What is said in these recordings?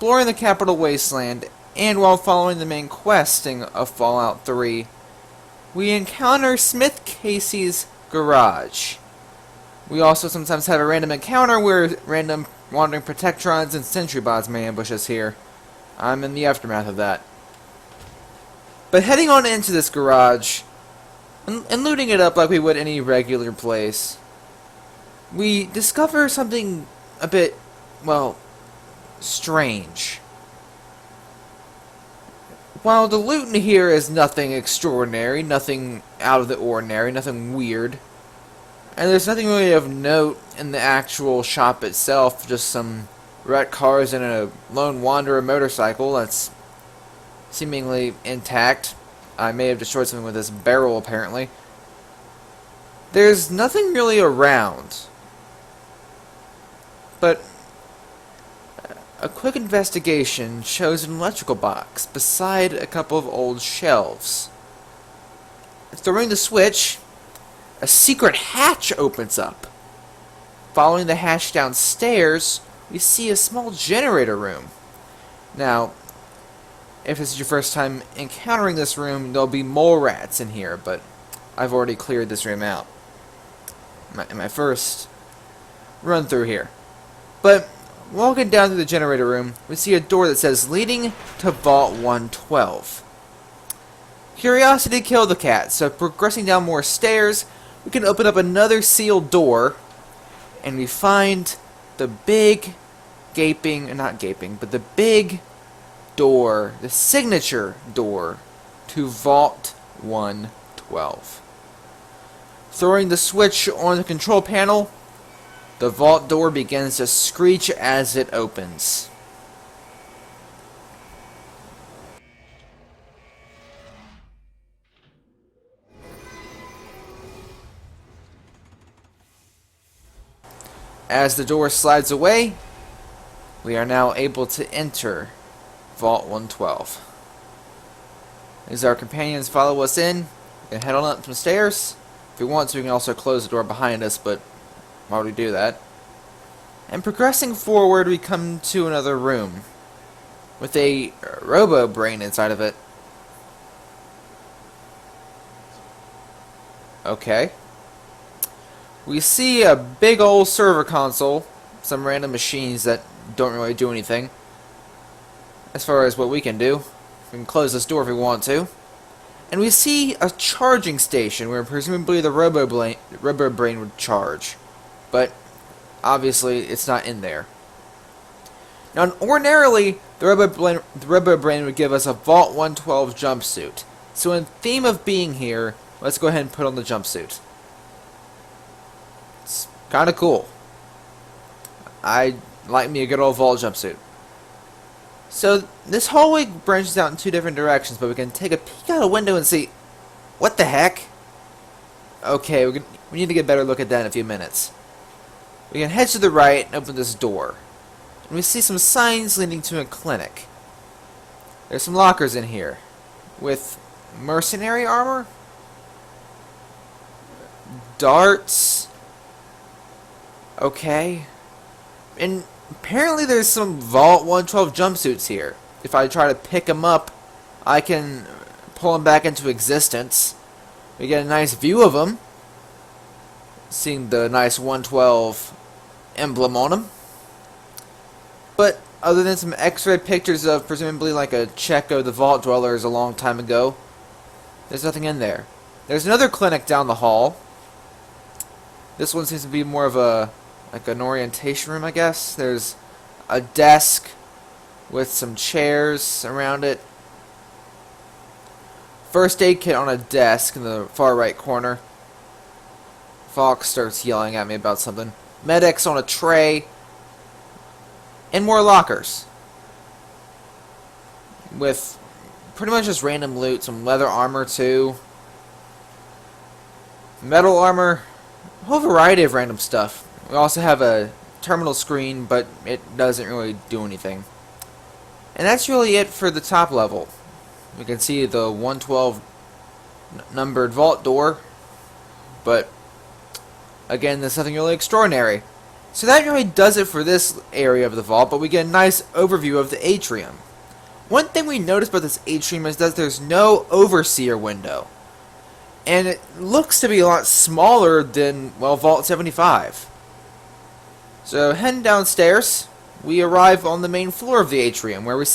exploring the Capital Wasteland, and while following the main questing of Fallout 3, we encounter Smith Casey's garage. We also sometimes have a random encounter where random wandering Protectrons and Sentry Bots may ambush us here. I'm in the aftermath of that. But heading on into this garage, and looting it up like we would any regular place, we discover something a bit, well, strange. While the loot in here is nothing extraordinary, nothing out of the ordinary, nothing weird, and there's nothing really of note in the actual shop itself, just some wrecked cars and a lone wanderer motorcycle that's seemingly intact. I may have destroyed something with this barrel, apparently. There's nothing really around. But a quick investigation shows an electrical box beside a couple of old shelves. Throwing the switch, a secret hatch opens up. Following the hatch downstairs, we see a small generator room. Now, if this is your first time encountering this room, there'll be mole rats in here, but I've already cleared this room out in my first run through here. But walking down to the generator room, we see a door that says leading to Vault 112. Curiosity killed the cat, so progressing down more stairs, we can open up another sealed door, and we find the big the big door, the signature door to Vault 112. Throwing the switch on the control panel, the vault door begins to screech as it opens. As the door slides away, we are now able to enter Vault 112. As our companions follow us in, we can head on up some stairs. If we want to, we can also close the door behind us, but why would we do that? And progressing forward, we come to another room with a robo-brain inside of it. Okay. We see a big old server console, some random machines that don't really do anything. As far as what we can do, we can close this door if we want to. And we see a charging station where presumably the robo-brain would charge. But obviously it's not in there. Now ordinarily the robo-brain would give us a Vault 112 jumpsuit. So in theme of being here, let's go ahead and put on the jumpsuit. It's kinda cool. I like me a good old Vault jumpsuit. So this hallway branches out in two different directions, but we can take a peek out a window and see... What the heck? Okay, we need to get a better look at that in a few minutes. We can head to the right and open this door. And we see some signs leading to a clinic. There's some lockers in here. With mercenary armor? Darts? Okay. And apparently there's some Vault 112 jumpsuits here. If I try to pick them up, I can pull them back into existence. We get a nice view of them. Seeing the nice 112 emblem on them. But other than some x-ray pictures of presumably like a check of the Vault Dwellers a long time ago, there's nothing in there. There's another clinic down the hall. This one seems to be more of a like an orientation room, I guess. There's a desk with some chairs around it. First aid kit on a desk in the far right corner. Fox starts yelling at me about something. Medics on a tray. And more lockers. With pretty much just random loot. Some leather armor too. Metal armor. A whole variety of random stuff. We also have a terminal screen, but it doesn't really do anything. And that's really it for the top level. We can see the 112 numbered vault door, but again, there's nothing really extraordinary. So that really does it for this area of the vault, but we get a nice overview of the atrium. One thing we noticed about this atrium is that there's no overseer window. And it looks to be a lot smaller than, well, Vault 75. So heading downstairs, we arrive on the main floor of the atrium, where we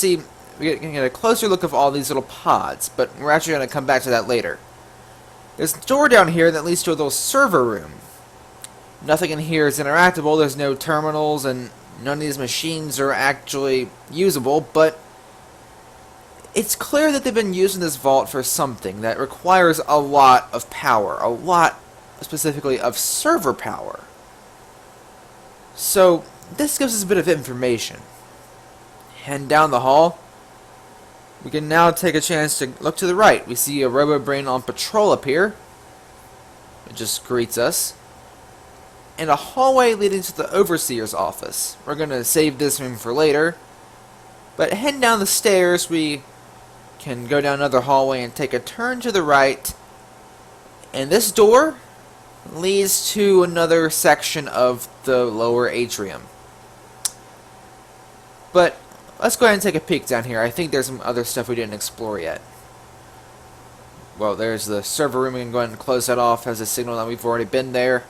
get a closer look of all these little pods, but we're actually going to come back to that later. There's a door down here that leads to a little server room. Nothing in here is interactable, there's no terminals, and none of these machines are actually usable, but it's clear that they've been using this vault for something that requires a lot of power, a lot specifically of server power. So this gives us a bit of information. Heading down the hall, we can now take a chance to look to the right. We see a robo-brain on patrol up here. It just greets us. And a hallway leading to the overseer's office. We're going to save this room for later. But heading down the stairs, we can go down another hallway and take a turn to the right. And this door leads to another section of the lower atrium. But let's go ahead and take a peek down here. I think there's some other stuff we didn't explore yet. Well, there's the server room. We can go ahead and close that off as a signal that we've already been there.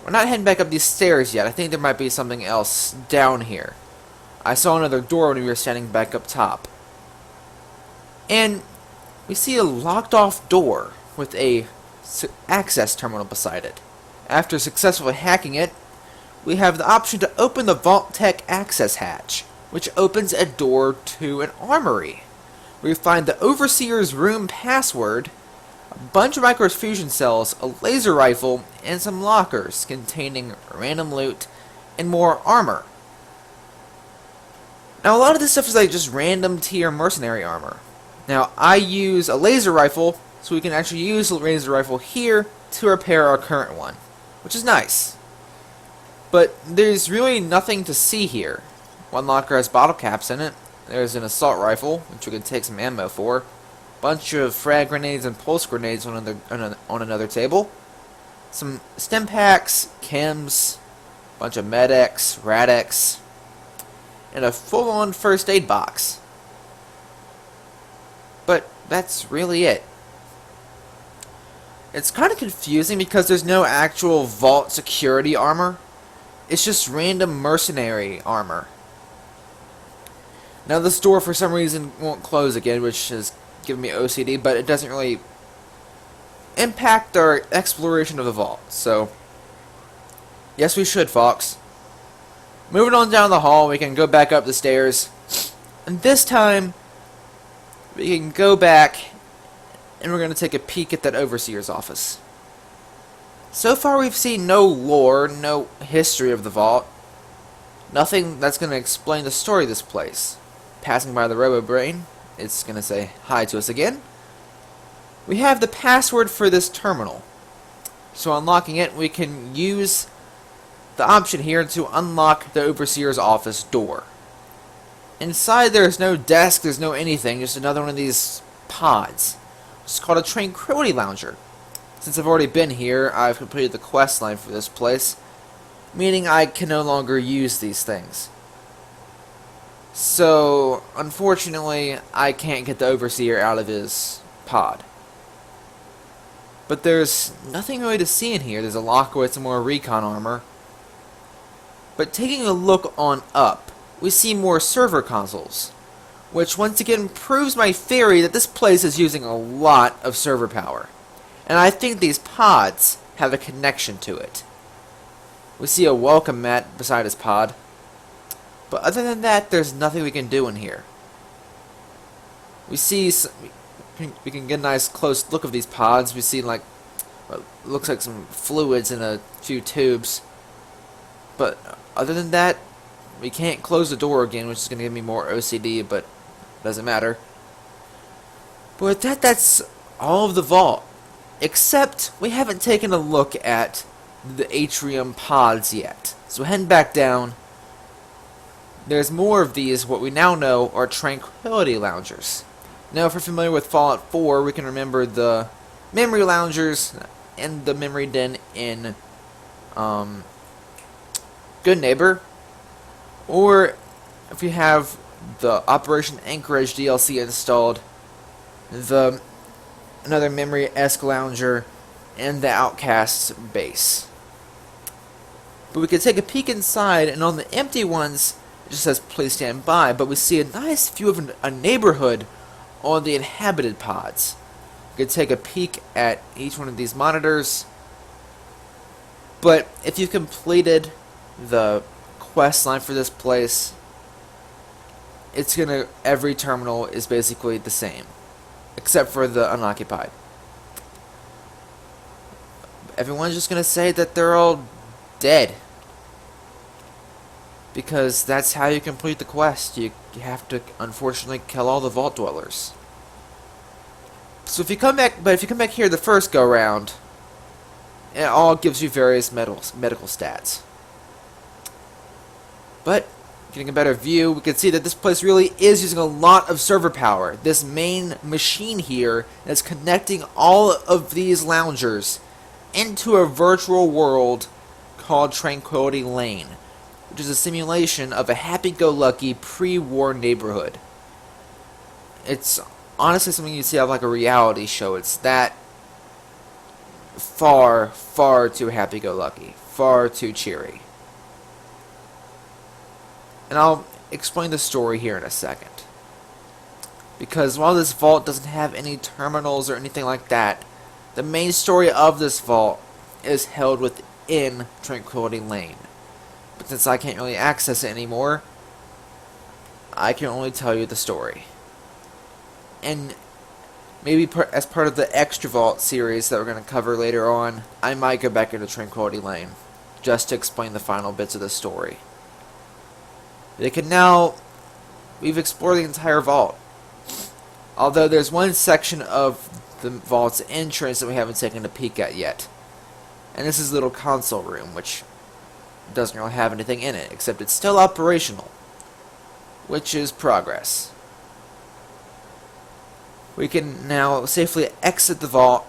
We're not heading back up these stairs yet. I think there might be something else down here. I saw another door when we were standing back up top. And we see a locked off door with a access terminal beside it. After successfully hacking it, we have the option to open the Vault-Tec access hatch, which opens a door to an armory. We find the Overseer's room password, a bunch of microfusion cells, a laser rifle, and some lockers containing random loot and more armor. Now a lot of this stuff is like just random tier mercenary armor. Now I use a laser rifle, so we can actually use the laser rifle here to repair our current one, which is nice. But there's really nothing to see here. One locker has bottle caps in it. There's an assault rifle, which we can take some ammo for. Bunch of frag grenades and pulse grenades on another table. Some stim packs, chems, bunch of med-X, rad-X, and a full-on first aid box. But that's really it. It's kind of confusing because there's no actual vault security armor. It's just random mercenary armor. Now this door for some reason won't close again, which has given me OCD, but it doesn't really impact our exploration of the vault. So, yes we should, Fox. Moving on down the hall, we can go back up the stairs. And this time, we can go back and we're going to take a peek at that Overseer's office. So far we've seen no lore, no history of the vault. Nothing that's going to explain the story of this place. Passing by the robo-brain, it's going to say hi to us again. We have the password for this terminal. So unlocking it, we can use the option here to unlock the Overseer's office door. Inside there's no desk, there's no anything, just another one of these pods. It's called a Tranquility Lounger. Since I've already been here, I've completed the quest line for this place, meaning I can no longer use these things. So, unfortunately, I can't get the Overseer out of his pod. But there's nothing really to see in here. There's a locker with some more recon armor. But taking a look on up, we see more server consoles, which once again proves my theory that this place is using a lot of server power. And I think these pods have a connection to it. We see a welcome mat beside his pod. But other than that, there's nothing we can do in here. We can get a nice close look of these pods. We see like what looks like some fluids in a few tubes. But other than that, we can't close the door again, which is going to give me more OCD, but doesn't matter. But with that, that's all of the vault. Except we haven't taken a look at the atrium pods yet. So heading back down, there's more of these, what we now know are Tranquility Loungers. Now if we're familiar with Fallout 4, we can remember the memory loungers and the memory den in Good Neighbor, or if you have the Operation Anchorage DLC installed, another memory-esque lounger, and the Outcast's base. But we can take a peek inside, and on the empty ones, it just says please stand by, but we see a nice view of a neighborhood on the inhabited pods. We can take a peek at each one of these monitors, but if you've completed the quest line for this place, every terminal is basically the same, except for the unoccupied. Everyone's just gonna say that they're all dead, because that's how you complete the quest. You have to, unfortunately, kill all the vault dwellers. So if you come back here the first go round, it all gives you various medical stats. But getting a better view, we can see that this place really is using a lot of server power. This main machine here is connecting all of these loungers into a virtual world called Tranquility Lane, which is a simulation of a happy-go-lucky pre-war neighborhood. It's honestly something you see out of like a reality show. It's that far, far too happy-go-lucky, far too cheery. And I'll explain the story here in a second. Because while this vault doesn't have any terminals or anything like that, the main story of this vault is held within Tranquility Lane. But since I can't really access it anymore, I can only tell you the story. And maybe as part of the Extra Vault series that we're going to cover later on, I might go back into Tranquility Lane, just to explain the final bits of the story. We've explored the entire vault. Although there's one section of the vault's entrance that we haven't taken a peek at yet. And this is a little console room, which doesn't really have anything in it, except it's still operational, which is progress. We can now safely exit the vault,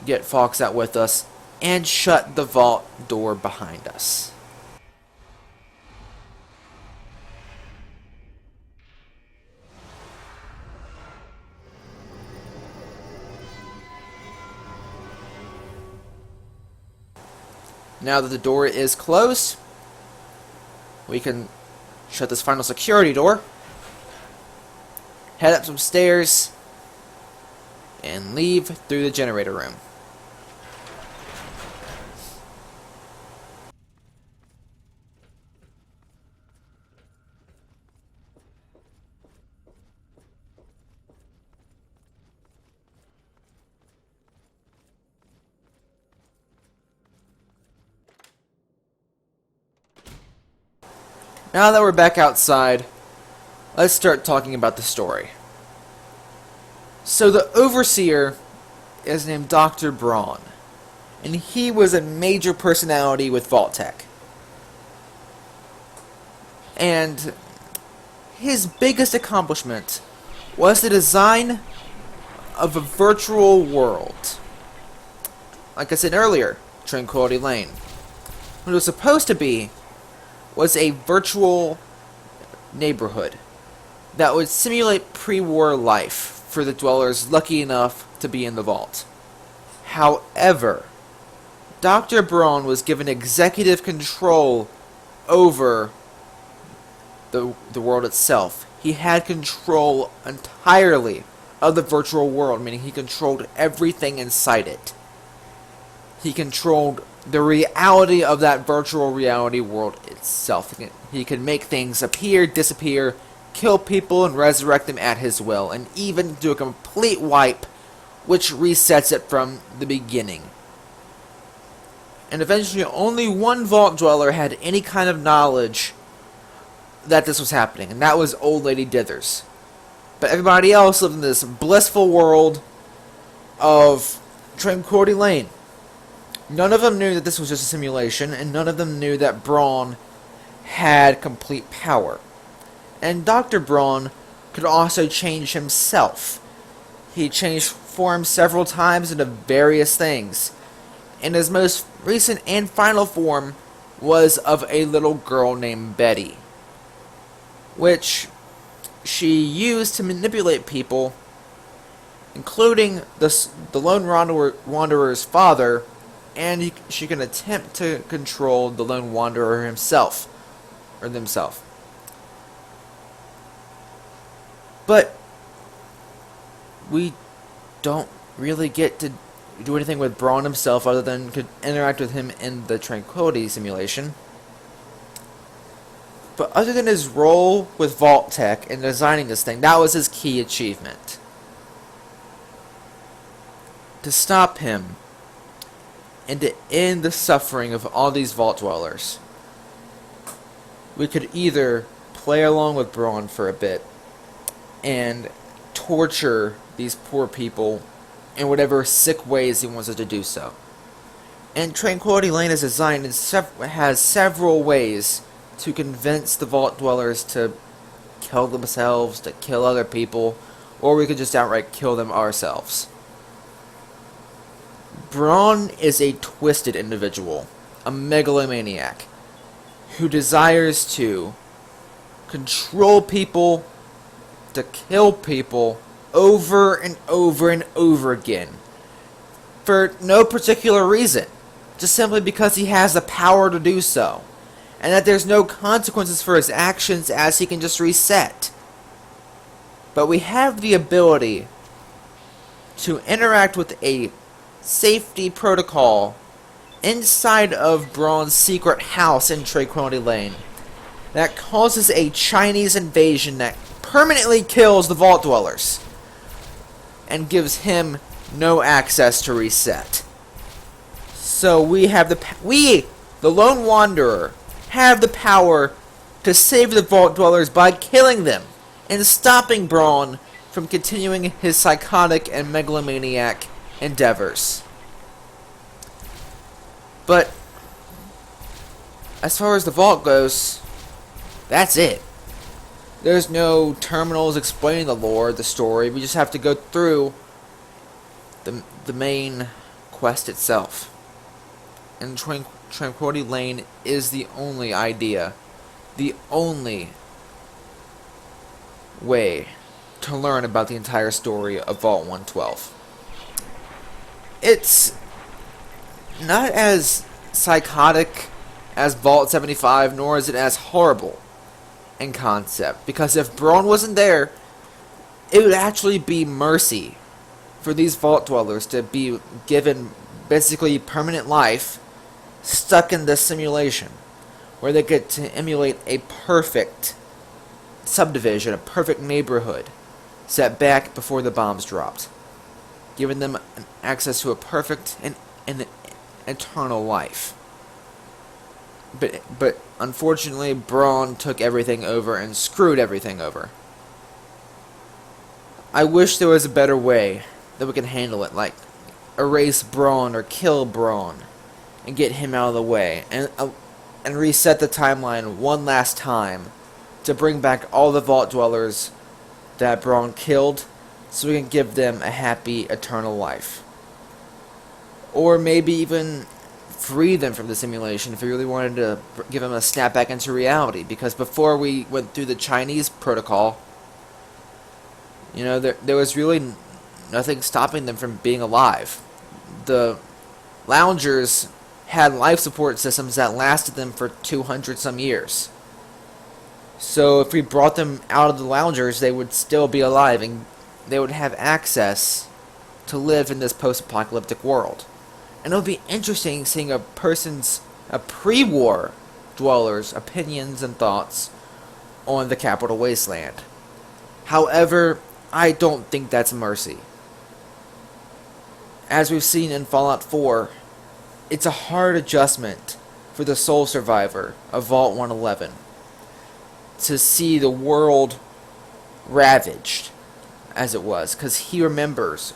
get Fox out with us, and shut the vault door behind us. Now that the door is closed, we can shut this final security door, head up some stairs, and leave through the generator room. Now that we're back outside, let's start talking about the story. So the Overseer is named Dr. Braun, and he was a major personality with Vault-Tec. And his biggest accomplishment was the design of a virtual world. Like I said earlier, Tranquility Lane. What it was supposed to be was a virtual neighborhood that would simulate pre-war life for the dwellers lucky enough to be in the vault. However, Dr. Braun was given executive control over the world itself. He had control entirely of the virtual world, meaning he controlled everything inside it. He controlled the reality of that virtual reality world itself. He could make things appear, disappear, kill people, and resurrect them at his will, and even do a complete wipe, which resets it from the beginning. And eventually, only one Vault Dweller had any kind of knowledge that this was happening, and that was Old Lady Dithers. But everybody else lived in this blissful world of Tranquility Lane. None of them knew that this was just a simulation, and none of them knew that Braun had complete power. And Dr. Braun could also change himself. He changed form several times into various things. in his most recent and final form, was of a little girl named Betty, which she used to manipulate people, including the Lone Wanderer's father, and she can attempt to control the Lone Wanderer himself, or themselves. But we don't really get to do anything with Braun himself other than could interact with him in the Tranquility simulation. But other than his role with Vault-Tec in designing this thing, that was his key achievement. To stop him and to end the suffering of all these Vault Dwellers, we could either play along with Braun for a bit and torture these poor people in whatever sick ways he wants us to do so. And Tranquility Lane is designed and has several ways to convince the Vault Dwellers to kill themselves, to kill other people, or we could just outright kill them ourselves. Braun is a twisted individual, a megalomaniac, who desires to control people, to kill people over and over and over again, for no particular reason, just simply because he has the power to do so, and that there's no consequences for his actions as he can just reset. But we have the ability to interact with a safety protocol inside of Braun's secret house in Tranquility Lane that causes a Chinese invasion that permanently kills the Vault Dwellers and gives him no access to reset. So we have the Lone Wanderer, have the power to save the Vault Dwellers by killing them and stopping Braun from continuing his psychotic and megalomaniac endeavors. But as far as the Vault goes, that's it. There's no terminals explaining the lore, the story. We just have to go through the main quest itself. And Tranquility Lane is the only idea, the only way to learn about the entire story of Vault 112. It's not as psychotic as Vault 75, nor is it as horrible in concept, because if Braun wasn't there, it would actually be mercy for these Vault Dwellers to be given basically permanent life stuck in this simulation, where they get to emulate a perfect subdivision, a perfect neighborhood set back before the bombs dropped, giving them access to a perfect and eternal life. But unfortunately, Braun took everything over and screwed everything over. I wish there was a better way that we could handle it, like erase Braun or kill Braun and get him out of the way, and reset the timeline one last time to bring back all the Vault Dwellers that Braun killed, so we can give them a happy eternal life. Or maybe even free them from the simulation if we really wanted to give them a snap back into reality, because before we went through the Chinese protocol, you know, there was really nothing stopping them from being alive. The loungers had life support systems that lasted them for 200 some years. So if we brought them out of the loungers, they would still be alive and they would have access to live in this post-apocalyptic world. And it would be interesting seeing a pre-war dweller's opinions and thoughts on the Capital Wasteland. However, I don't think that's mercy. As we've seen in Fallout 4, it's a hard adjustment for the sole survivor of Vault 111 to see the world ravaged as it was, because he remembers,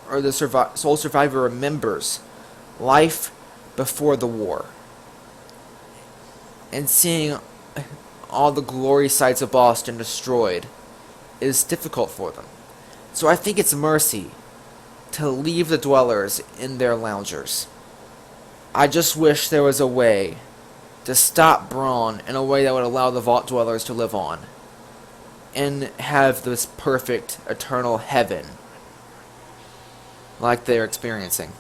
or the sole survivor remembers, life before the war. And seeing all the glory sites of Boston destroyed is difficult for them. So I think it's mercy to leave the dwellers in their loungers I just wish there was a way to stop Braun in a way that would allow the Vault Dwellers to live on and have this perfect eternal heaven like they're experiencing.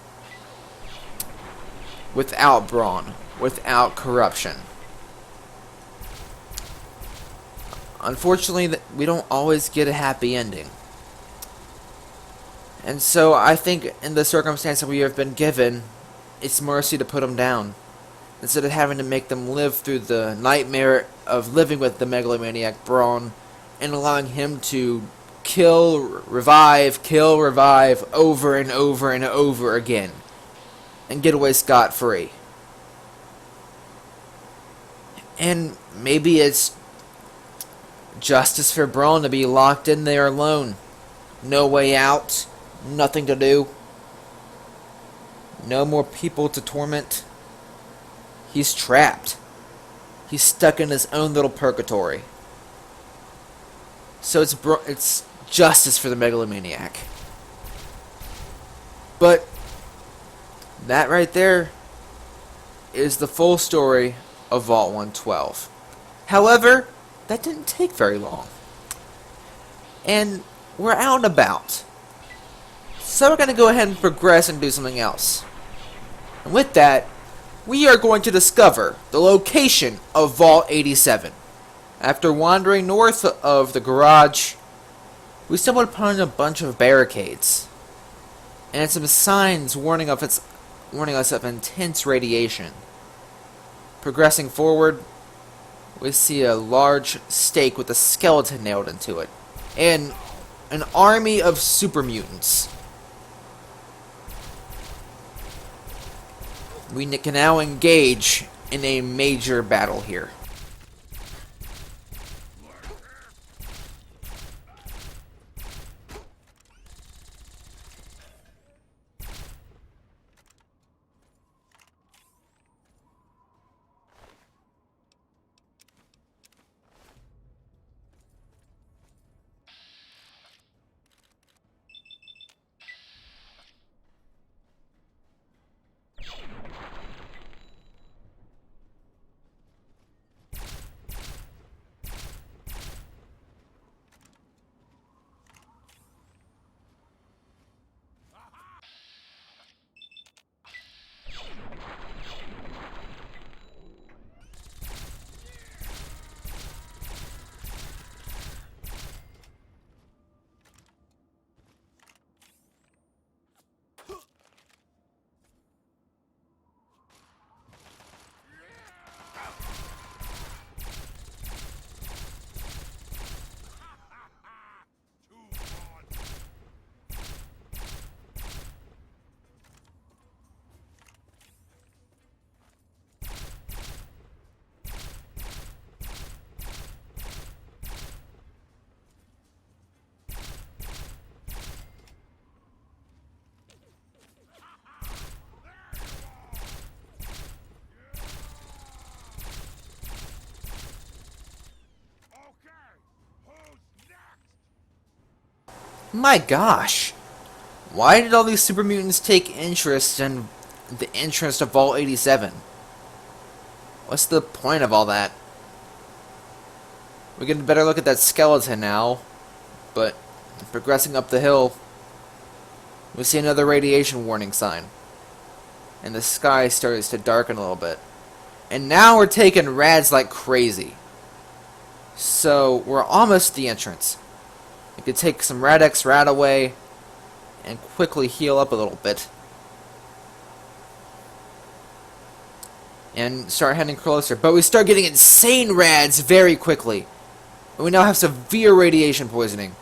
Without Braun, without corruption. Unfortunately, we don't always get a happy ending. And so I think in the circumstance that we have been given, it's mercy to put them down. Instead of having to make them live through the nightmare of living with the megalomaniac Braun and allowing him to kill, revive, over and over and over again and get away scot-free. And maybe it's justice for Braun to be locked in there alone. No way out, nothing to do, no more people to torment. He's trapped. He's stuck in his own little purgatory. So it's justice for the megalomaniac. But that right there is the full story of Vault 112. However, that didn't take very long. And we're out and about. So we're going to go ahead and progress and do something else. And with that, we are going to discover the location of Vault 87. After wandering north of the garage, we stumbled upon a bunch of barricades and some signs warning us of intense radiation. Progressing forward, we see a large stake with a skeleton nailed into it, and an army of super mutants. We can now engage in a major battle here. My gosh! Why did all these super mutants take interest in the entrance to Vault 87? What's the point of all that? We get a better look at that skeleton now, but progressing up the hill, we see another radiation warning sign. And the sky starts to darken a little bit. And now we're taking rads like crazy. So we're almost at the entrance. We could take some Rad-X rad away and quickly heal up a little bit. And start heading closer. But we start getting insane rads very quickly. And we now have severe radiation poisoning.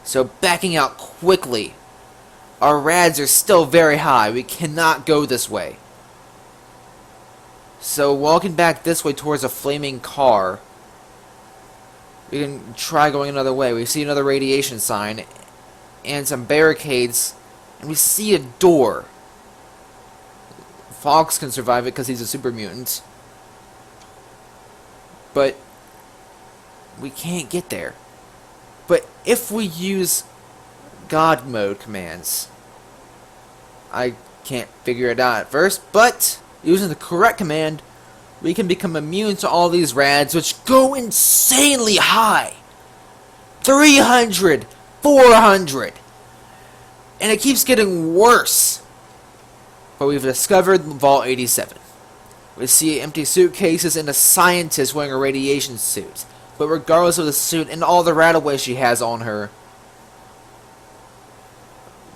So backing out quickly. Our rads are still very high. We cannot go this way. So walking back this way towards a flaming car, we can try going another way. We see another radiation sign and some barricades, and we see a door. Fox can survive it because he's a super mutant, but we can't get there. But if we use God mode commands, I can't figure it out at first, but using the correct command, we can become immune to all these rads, which go insanely high. 300, 400. And it keeps getting worse. But we've discovered Vault 87. We see empty suitcases and a scientist wearing a radiation suit. But regardless of the suit and all the rat-away she has on her,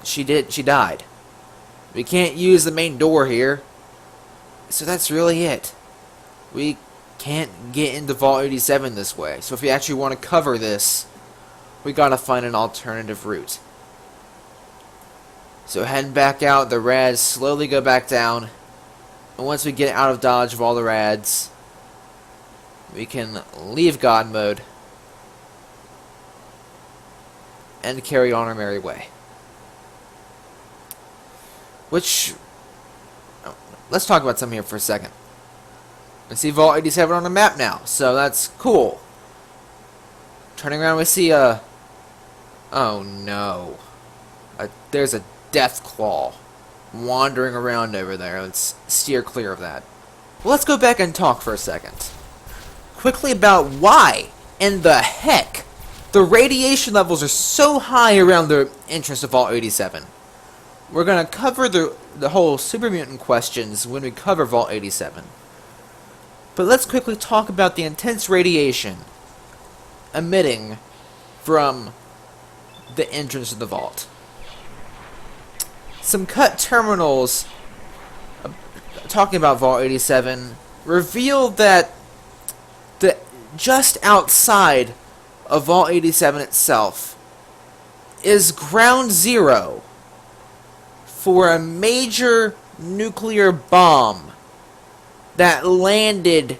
she died. We can't use the main door here. So that's really it. We can't get into Vault 87 this way. So if we actually want to cover this, we gotta find an alternative route. So heading back out, the rads slowly go back down. And once we get out of dodge of all the rads, we can leave God mode and carry on our merry way. Which, let's talk about something here for a second. We see Vault 87 on the map now, so that's cool. Turning around, we see oh no, there's a death claw wandering around over there. Let's steer clear of that. Well, let's go back and talk for a second. Quickly about why in the heck the radiation levels are so high around the entrance to Vault 87. We're going to cover the whole super mutant questions when we cover Vault 87. But let's quickly talk about the intense radiation emitting from the entrance of the vault. Some cut terminals talking about Vault 87 reveal that just outside of Vault 87 itself is ground zero for a major nuclear bomb that landed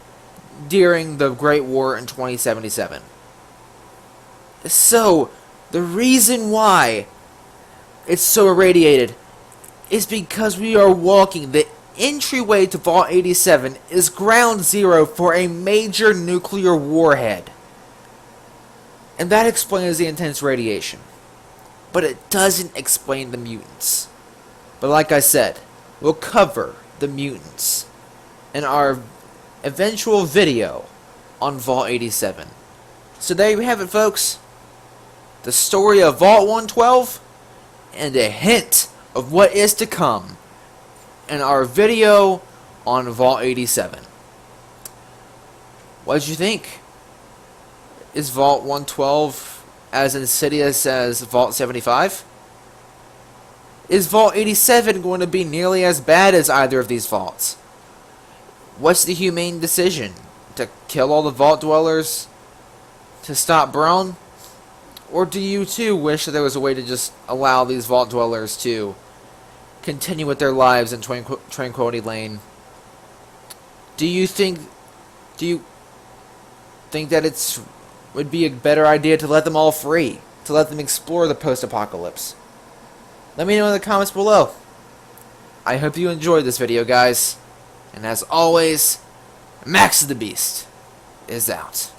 during the Great War in 2077. So, the reason why it's so irradiated is because we are walking. The entryway to Vault 87 is ground zero for a major nuclear warhead. And that explains the intense radiation. But it doesn't explain the mutants. But like I said, we'll cover the mutants in our eventual video on Vault 87. So there you have it, folks. The story of Vault 112 and a hint of what is to come in our video on Vault 87. What did you think? Is Vault 112 as insidious as Vault 75? Is Vault 87 going to be nearly as bad as either of these vaults? What's the humane decision? To kill all the vault dwellers? To stop Brown? Or do you too wish that there was a way to just allow these vault dwellers to continue with their lives in Tranquility Lane? Do you think that it would be a better idea to let them all free? To let them explore the post-apocalypse? Let me know in the comments below. I hope you enjoyed this video, guys. And as always, Maxusthebeast is out.